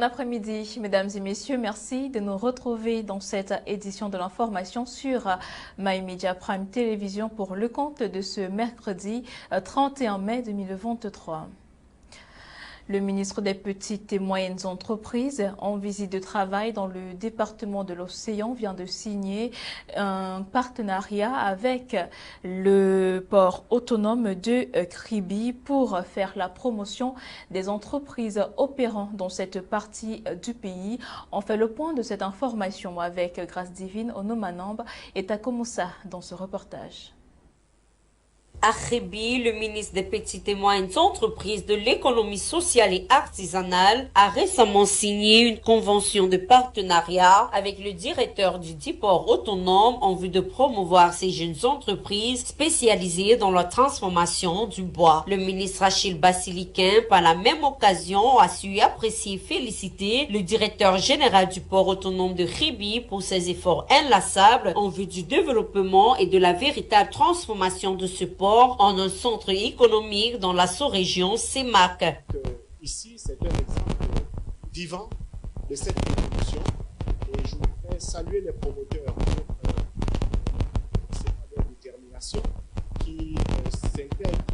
après-midi, mesdames et messieurs. Merci de nous retrouver dans cette édition de l'information sur MyMedia Prime Télévision pour le compte de ce mercredi 31 mai 2023. Le ministre des Petites et Moyennes Entreprises, en visite de travail dans le département de l'Océan, vient de signer un partenariat avec le port autonome de Kribi pour faire la promotion des entreprises opérant dans cette partie du pays. On fait le point de cette information avec Grâce Divine, Onomanamb et Takomoussa dans ce reportage. À Kribi, le ministre des Petites et Moyennes Entreprises de l'économie sociale et artisanale a récemment signé une convention de partenariat avec le directeur du dit port autonome en vue de promouvoir ces jeunes entreprises spécialisées dans la transformation du bois. Le ministre Achille Bassiliquin, par la même occasion, a su apprécier et féliciter le directeur général du port autonome de Kribi pour ses efforts inlassables en vue du développement et de la véritable transformation de ce port en un centre économique dans la sous-région CEMAC. Ici, c'est un exemple vivant de cette évolution et je voudrais saluer les promoteurs pour leur détermination qui s'intègrent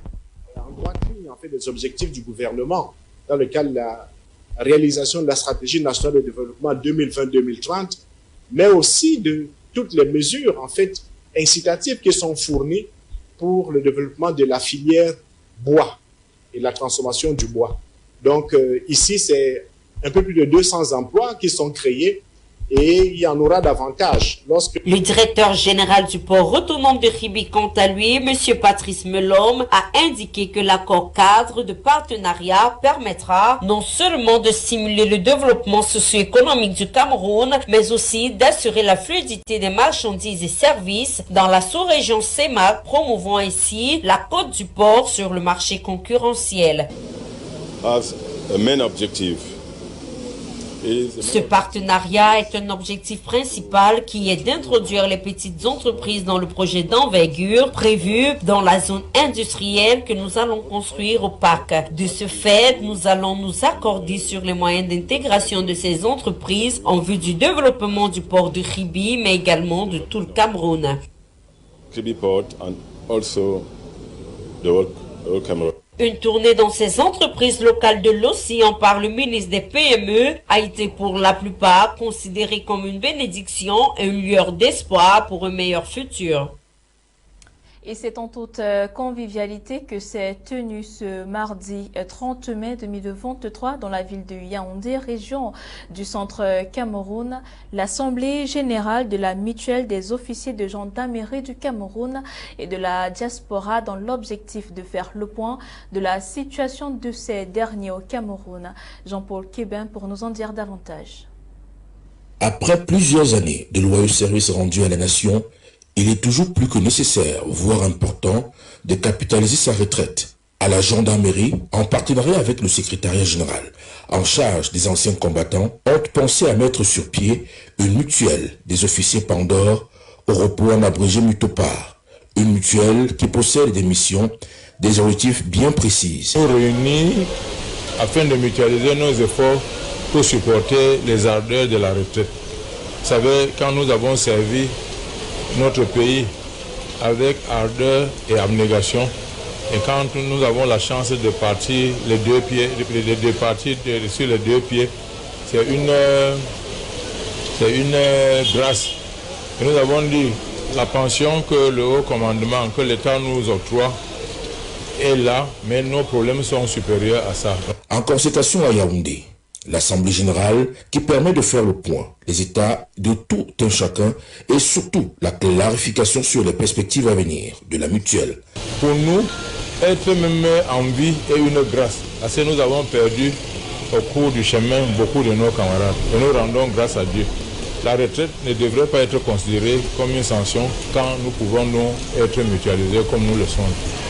en droite ligne en fait, des objectifs du gouvernement dans le cadre de la réalisation de la stratégie nationale de développement 2020-2030, mais aussi de toutes les mesures en fait, incitatives qui sont fournies pour le développement de la filière bois et la transformation du bois. Donc ici, c'est un peu plus de 200 emplois qui sont créés et il y en aura davantage. Le directeur général du port autonome de Kribi, quant à lui, M. Patrice Melom, a indiqué que l'accord cadre de partenariat permettra non seulement de stimuler le développement socio-économique du Cameroun, mais aussi d'assurer la fluidité des marchandises et services dans la sous-région CEMAC, promouvant ainsi la cote du port sur le marché concurrentiel. As a main objective. Ce partenariat est un objectif principal qui est d'introduire les petites entreprises dans le projet d'envergure prévu dans la zone industrielle que nous allons construire au parc. De ce fait, nous allons nous accorder sur les moyens d'intégration de ces entreprises en vue du développement du port de Kribi, mais également de tout le Cameroun. Kribi Port and also the whole Cameroon. Une tournée dans ces entreprises locales de l'océan par le ministre des PME a été pour la plupart considérée comme une bénédiction et une lueur d'espoir pour un meilleur futur. Et c'est en toute convivialité que s'est tenu ce mardi 30 mai 2023 dans la ville de Yaoundé, région du centre Cameroun, l'Assemblée générale de la mutuelle des officiers de gendarmerie du Cameroun et de la diaspora dans l'objectif de faire le point de la situation de ces derniers au Cameroun. Jean-Paul Kébin pour nous en dire davantage. Après plusieurs années de loyaux services rendus à la nation, il est toujours plus que nécessaire, voire important, de capitaliser sa retraite. À la gendarmerie, en partenariat avec le secrétariat général, en charge des anciens combattants, ont pensé à mettre sur pied une mutuelle des officiers Pandore, au repos en abrégé Mutopar. Une mutuelle qui possède des missions, des objectifs bien précises. Nous réunis afin de mutualiser nos efforts pour supporter les ardeurs de la retraite. Vous savez, quand nous avons servi notre pays avec ardeur et abnégation, et quand nous avons la chance de partir les deux pieds, de partir sur les deux pieds, c'est une grâce. Et nous avons dit la pension que le haut commandement, que l'État nous octroie est là, mais nos problèmes sont supérieurs à ça. En concertation à Yaoundé, l'Assemblée générale qui permet de faire le point des états de tout un chacun et surtout la clarification sur les perspectives à venir de la mutuelle. Pour nous, être même en vie est une grâce, parce que nous avons perdu au cours du chemin beaucoup de nos camarades et nous rendons grâce à Dieu. La retraite ne devrait pas être considérée comme une sanction quand nous pouvons nous être mutualisés comme nous le sommes.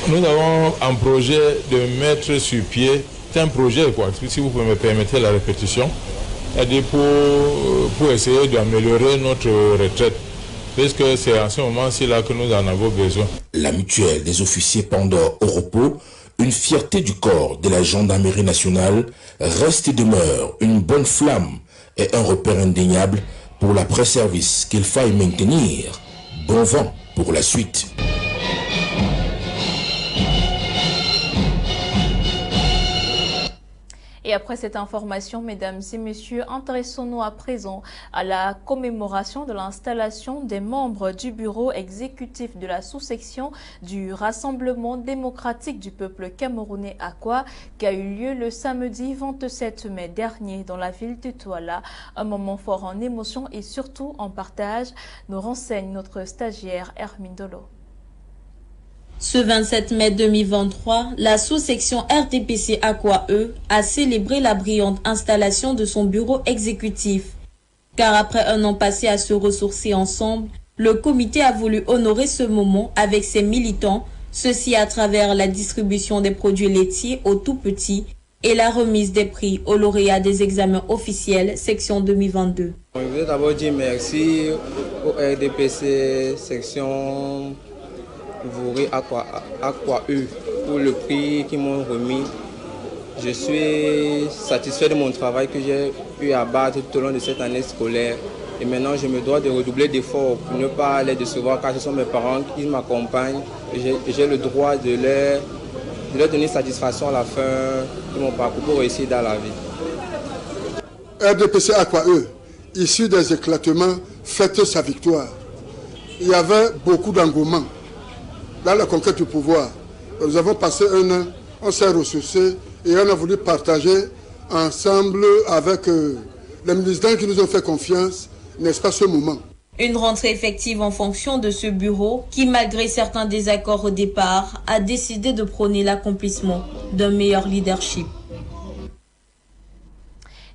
Nous avons un projet de mettre sur pied. C'est un projet, quoi, si vous me permettez la répétition, c'est-à-dire pour essayer d'améliorer notre retraite, puisque c'est à ce moment-ci là que nous en avons besoin. La mutuelle des officiers Pandore au repos, une fierté du corps de la gendarmerie nationale, reste et demeure une bonne flamme et un repère indéniable pour l'après-service qu'il faille maintenir. Bon vent pour la suite. Et après cette information, mesdames et messieurs, intéressons-nous à présent à la commémoration de l'installation des membres du bureau exécutif de la sous-section du Rassemblement démocratique du peuple camerounais AQUA qui a eu lieu le samedi 27 mai dernier dans la ville de Douala. Un moment fort en émotion et surtout en partage, nous renseigne notre stagiaire Hermine Dolo. Ce 27 mai 2023, la sous-section RDPC AQUA-E a célébré la brillante installation de son bureau exécutif. Car après un an passé à se ressourcer ensemble, le comité a voulu honorer ce moment avec ses militants, ceci à travers la distribution des produits laitiers aux tout-petits et la remise des prix aux lauréats des examens officiels section 2022. Je voudrais d'abord dire merci au RDPC section Vouri AQUA-E pour le prix qu'ils m'ont remis. Je suis satisfait de mon travail que j'ai pu abattre tout au long de cette année scolaire. Et maintenant, je me dois de redoubler d'efforts pour ne pas les décevoir car ce sont mes parents qui m'accompagnent et j'ai le droit de leur donner satisfaction à la fin de mon parcours pour réussir dans la vie. RDPC AQUA-E, issu des éclatements, fête sa victoire. Il y avait beaucoup d'engouement dans la conquête du pouvoir. Nous avons passé un an, on s'est ressourcés et on a voulu partager ensemble avec les militants qui nous ont fait confiance, n'est-ce pas, ce moment. Une rentrée effective en fonction de ce bureau qui, malgré certains désaccords au départ, a décidé de prôner l'accomplissement d'un meilleur leadership.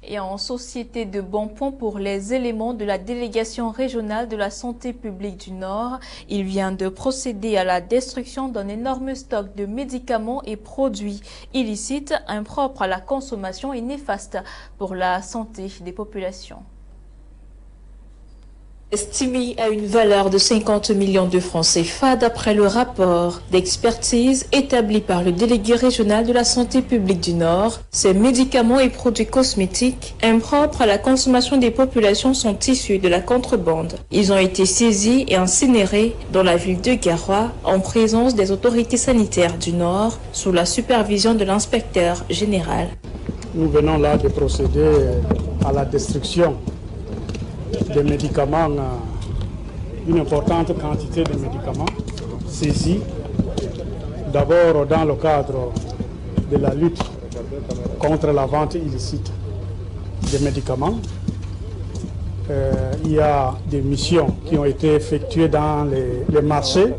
Et en société de bon point pour les éléments de la délégation régionale de la santé publique du Nord, il vient de procéder à la destruction d'un énorme stock de médicaments et produits illicites, impropres à la consommation et néfastes pour la santé des populations. Estimé à une valeur de 50 millions de francs CFA d'après le rapport d'expertise établi par le délégué régional de la santé publique du Nord, ces médicaments et produits cosmétiques impropres à la consommation des populations sont issus de la contrebande. Ils ont été saisis et incinérés dans la ville de Garoua en présence des autorités sanitaires du Nord sous la supervision de l'inspecteur général. Nous venons là de procéder à la destruction des médicaments, une importante quantité de médicaments saisis, d'abord dans le cadre de la lutte contre la vente illicite des médicaments. Il y a des missions qui ont été effectuées dans les marchés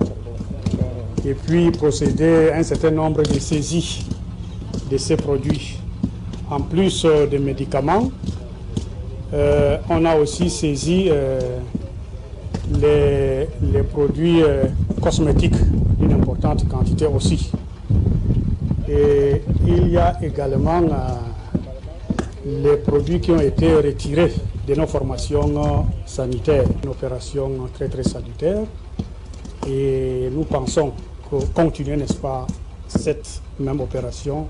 et puis procéder à un certain nombre de saisies de ces produits. En plus des médicaments, on a aussi saisi les produits cosmétiques d'une importante quantité aussi. Et il y a également les produits qui ont été retirés de nos formations sanitaires. Une opération très très salutaire. Et nous pensons continuer, n'est-ce pas, cette même opération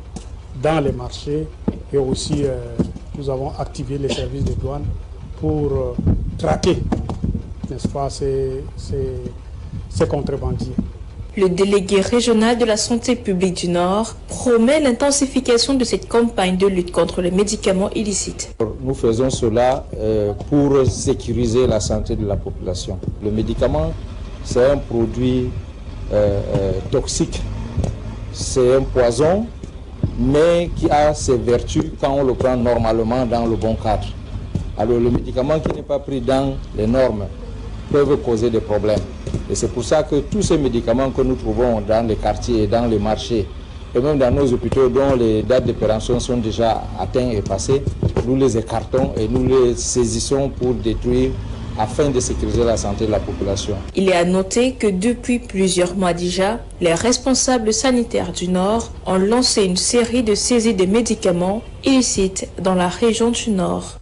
dans les marchés et aussi nous avons activé les services de douane pour traquer, n'est-ce pas, ces contrebandiers. Le délégué régional de la santé publique du Nord promet l'intensification de cette campagne de lutte contre les médicaments illicites. Nous faisons cela pour sécuriser la santé de la population. Le médicament, c'est un produit toxique, c'est un poison, mais qui a ses vertus quand on le prend normalement dans le bon cadre. Alors le médicament qui n'est pas pris dans les normes peuvent causer des problèmes. Et c'est pour ça que tous ces médicaments que nous trouvons dans les quartiers et dans les marchés, et même dans nos hôpitaux dont les dates d'opération sont déjà atteintes et passées, nous les écartons et nous les saisissons pour détruire afin de sécuriser la santé de la population. Il est à noter que depuis plusieurs mois déjà, les responsables sanitaires du Nord ont lancé une série de saisies de médicaments illicites dans la région du Nord.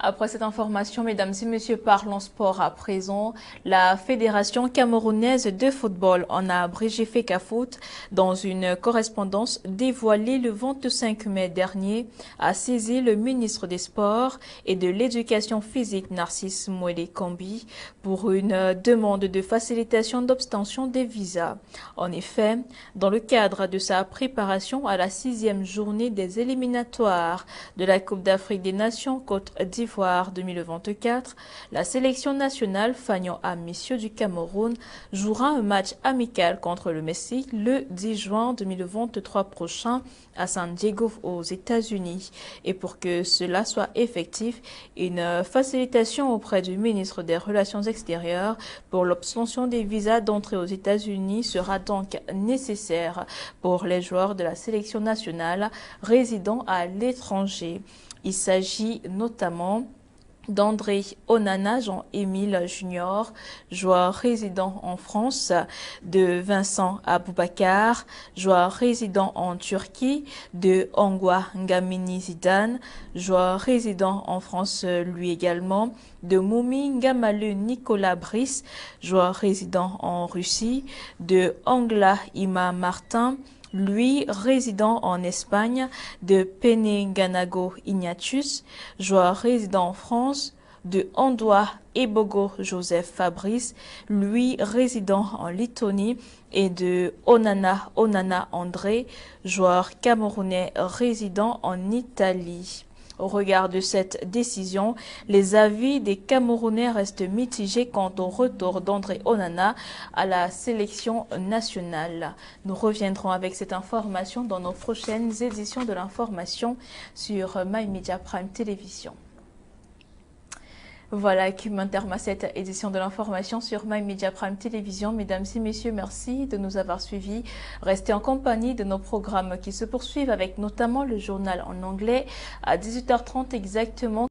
Après cette information, mesdames et messieurs, parlons sport à présent. La Fédération camerounaise de football en a abrégé FECAFOOT dans une correspondance dévoilée le 25 mai dernier a saisi le ministre des Sports et de l'Éducation physique Narcisse Mouélé Kambi pour une demande de facilitation d'obtention des visas. En effet, dans le cadre de sa préparation à la 6e journée des éliminatoires de la Coupe d'Afrique des Nations Côte d'Ivoire 2024, la sélection nationale fanion à messieurs du Cameroun jouera un match amical contre le Mexique le 10 juin 2023 prochain à San Diego aux États-Unis. Et pour que cela soit effectif, une facilitation auprès du ministre des Relations extérieures pour l'obtention des visas d'entrée aux États-Unis sera donc nécessaire pour les joueurs de la sélection nationale résidant à l'étranger. Il s'agit notamment d'André Onana Jean-Émile Junior, joueur résident en France, de Vincent Aboubakar, joueur résident en Turquie, de Angwa Ngamini Zidane, joueur résident en France lui également, de Moumi Ngamalu Nicolas Brice, joueur résident en Russie, de Angla Ima Martin, lui résident en Espagne, de Pene Ganago Ignatius, joueur résident en France, de Andoua Ebogo Joseph Fabrice, lui résident en Lettonie, et de Onana André, joueur camerounais résident en Italie. Au regard de cette décision, les avis des Camerounais restent mitigés quant au retour d'André Onana à la sélection nationale. Nous reviendrons avec cette information dans nos prochaines éditions de l'information sur MyMedia Prime Télévision. Voilà qui met un terme à cette édition de l'information sur MyMedia Prime Télévision. Mesdames et messieurs, merci de nous avoir suivis. Restez en compagnie de nos programmes qui se poursuivent avec notamment le journal en anglais à 18h30 exactement.